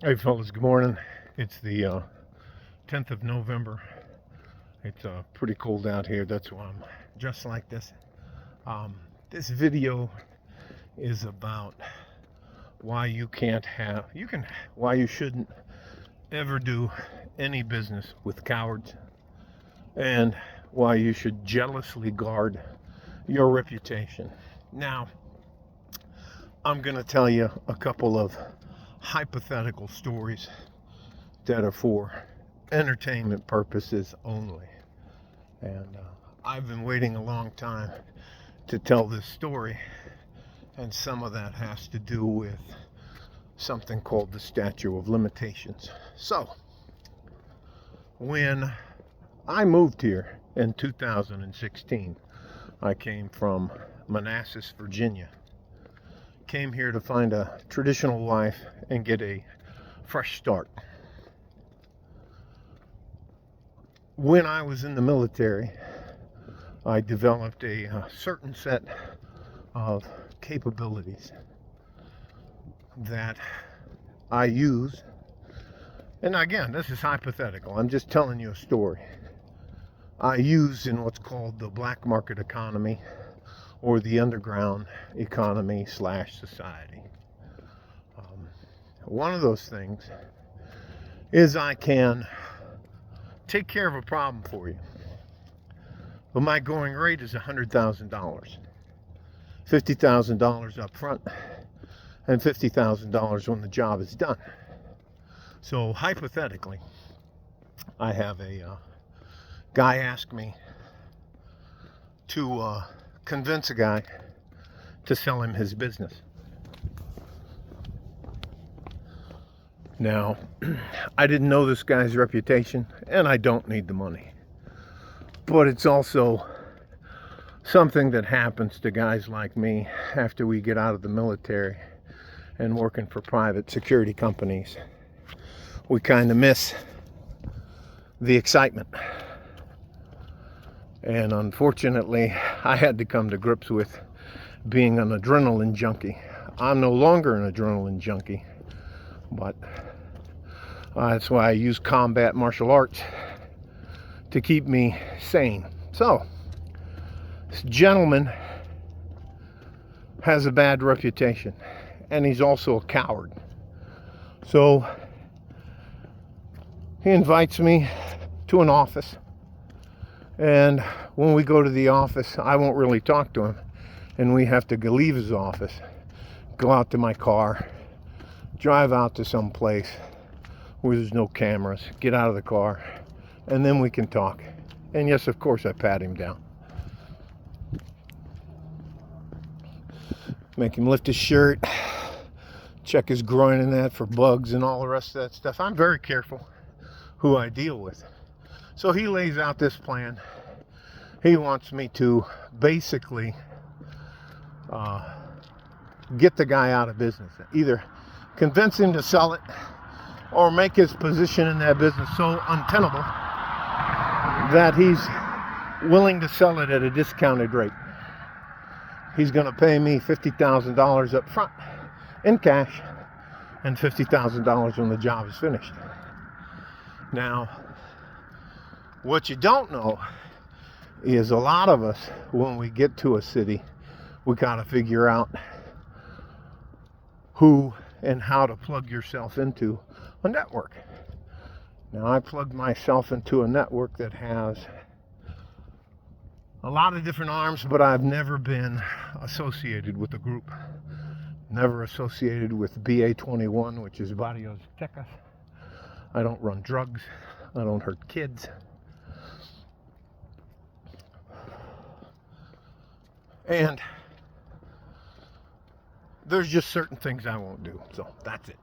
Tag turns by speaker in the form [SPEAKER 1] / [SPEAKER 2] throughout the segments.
[SPEAKER 1] Hey fellas, good morning. It's the 10th of November. It's pretty cold out here. That's why I'm dressed like this. This video is about why why you shouldn't ever do any business with cowards, and why you should jealously guard your reputation. Now, I'm going to tell you a couple of hypothetical stories that are for entertainment purposes only. And I've been waiting a long time to tell this story, and some of that has to do with something called the statute of limitations. So, when I moved here in 2016, I came from Manassas, Virginia. Came here to find a traditional life and get a fresh start. When I was in the military, I developed a certain set of capabilities that I use. And again, this is hypothetical. I'm just telling you a story. I use in what's called the black market economy, or the underground economy / society. One of those things is I can take care of a problem for you. But my going rate is $100,000. $50,000 up front and $50,000 when the job is done. So hypothetically, I have a guy ask me to convince a guy to sell him his business. Now, I didn't know this guy's reputation, and I don't need the money. But it's also something that happens to guys like me after we get out of the military and working for private security companies. We kind of miss the excitement. And unfortunately, I had to come to grips with being an adrenaline junkie. I'm no longer an adrenaline junkie, but that's why I use combat martial arts to keep me sane. So, this gentleman has a bad reputation, and he's also a coward. So, he invites me to an office. And when we go to the office, I won't really talk to him. And we have to leave his office, go out to my car, drive out to some place where there's no cameras, get out of the car, and then we can talk. And yes, of course, I pat him down. Make him lift his shirt, check his groin and that for bugs and all the rest of that stuff. I'm very careful who I deal with. So he lays out this plan. He wants me to basically get the guy out of business. Either convince him to sell it or make his position in that business so untenable that he's willing to sell it at a discounted rate. He's going to pay me $50,000 up front in cash and $50,000 when the job is finished. Now, what you don't know is a lot of us, when we get to a city, we got to figure out who and how to plug yourself into a network. Now, I plugged myself into a network that has a lot of different arms, but I've never been associated with a group. Never associated with BA21, which is Barrios Tecas. I don't run drugs. I don't hurt kids. And there's just certain things I won't do. So that's it.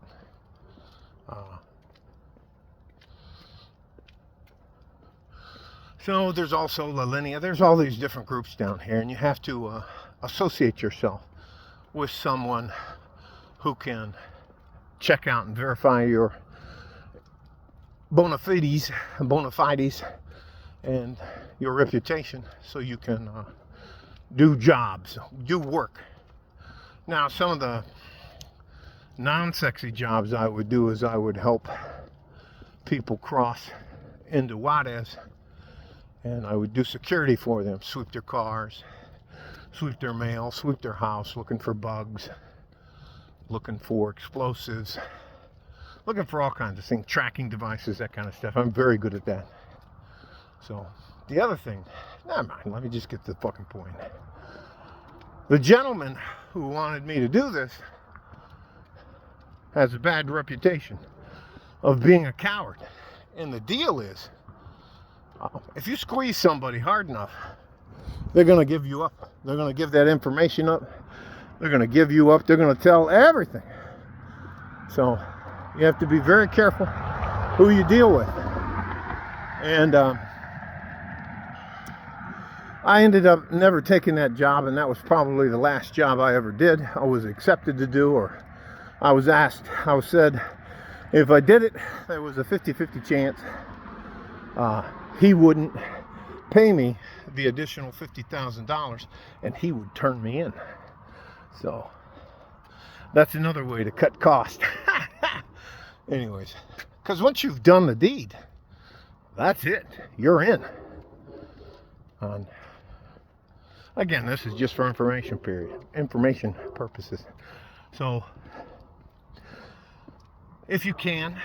[SPEAKER 1] So there's also La Linea. There's all these different groups down here, and you have to associate yourself with someone who can check out and verify your bona fides and your reputation, so you can do jobs, do work. Now, some of the non-sexy jobs I would do is I would help people cross into Juarez, and I would do security for them, sweep their cars, sweep their mail, sweep their house, looking for bugs, looking for explosives, looking for all kinds of things, tracking devices, that kind of stuff. I'm very good at that. So the other thing, never mind, let me just get to the fucking point. The gentleman who wanted me to do this has a bad reputation of being a coward. And the deal is, if you squeeze somebody hard enough, they're going to give you up. They're going to give that information up. They're going to give you up. They're going to tell everything. So you have to be very careful who you deal with. And I ended up never taking that job, and that was probably the last job I ever did. I was accepted to do, or I was asked. I was said if I did it, there was a 50-50 chance he wouldn't pay me the additional $50,000 and he would turn me in. So that's another way to cut cost. Anyways, because once you've done the deed, that's it. You're in. Again, this is just for information purposes. So if you can,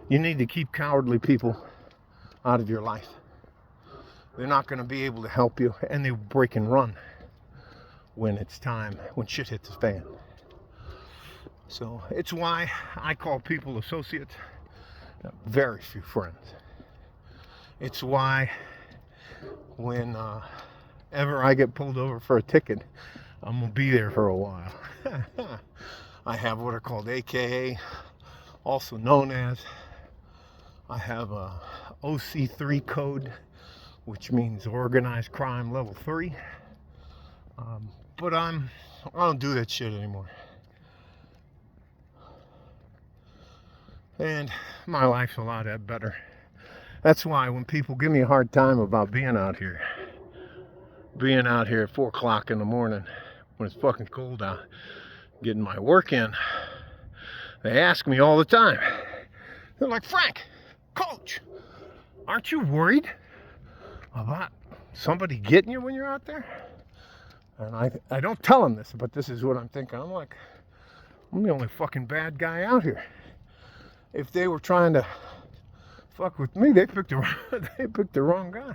[SPEAKER 1] you need to keep cowardly people out of your life. They're not going to be able to help you, and they break and run when it's time, when shit hits the fan. So it's why I call people associates, very few friends. It's why when ever I get pulled over for a ticket, I'm going to be there for a while. I have what are called AKA, also known as, I have a OC3 code, which means organized crime level 3. But I don't do that shit anymore. And my life's a lot better. That's why when people give me a hard time about being out here at 4 o'clock in the morning when it's fucking cold out, getting my work in, they ask me all the time. They're like, Frank, Coach, aren't you worried about somebody getting you when you're out there? And I don't tell them this, but this is what I'm thinking. I'm like, I'm the only fucking bad guy out here. If they were trying to fuck with me, they picked the wrong guy.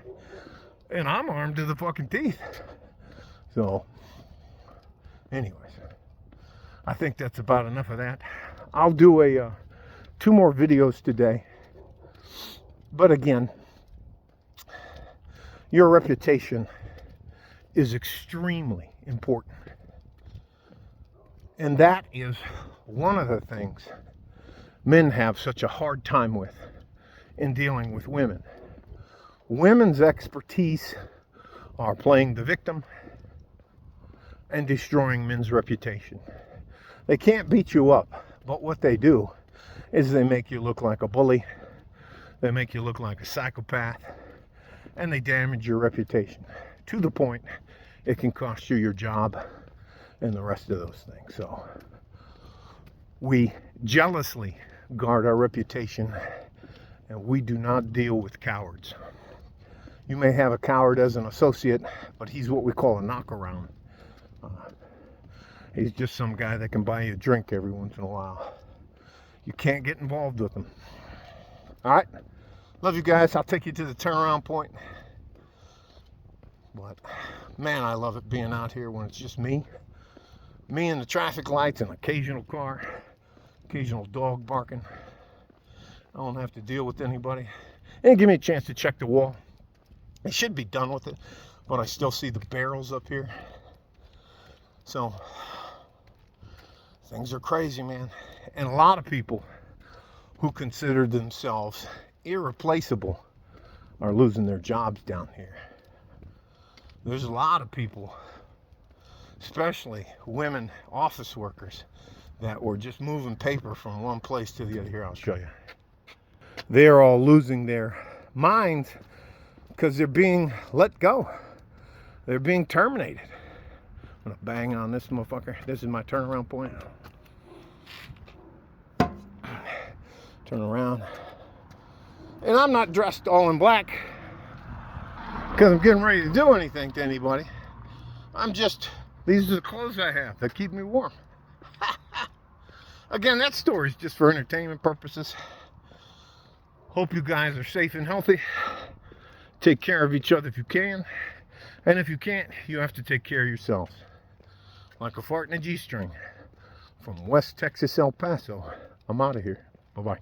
[SPEAKER 1] And I'm armed to the fucking teeth. So, anyways, I think that's about enough of that. I'll do 2 more videos today. But again, your reputation is extremely important. And that is one of the things men have such a hard time with in dealing with women. Women's expertise are playing the victim and destroying men's reputation. They can't beat you up, but what they do is they make you look like a bully, they make you look like a psychopath, and they damage your reputation to the point it can cost you your job and the rest of those things. So we jealously guard our reputation, and we do not deal with cowards. You may have a coward as an associate, but he's what we call a knockaround. He's just some guy that can buy you a drink every once in a while. You can't get involved with him. All right? Love you guys. I'll take you to the turnaround point. But, man, I love it being out here when it's just me. Me and the traffic lights and occasional car. Occasional dog barking. I don't have to deal with anybody. And give me a chance to check the wall. I should be done with it, but I still see the barrels up here. So, things are crazy, man. And a lot of people who consider themselves irreplaceable are losing their jobs down here. There's a lot of people, especially women office workers, that were just moving paper from one place to the other. Here, I'll show you. They're all losing their minds because they're being let go. They're being terminated. I'm gonna bang on this motherfucker. This is my turnaround point. Turn around. And I'm not dressed all in black because I'm getting ready to do anything to anybody. These are the clothes I have that keep me warm. Again, that story's just for entertainment purposes. Hope you guys are safe and healthy. Take care of each other if you can. And if you can't, you have to take care of yourselves. Like a fart in a G-string. From West Texas, El Paso, I'm out of here. Bye-bye.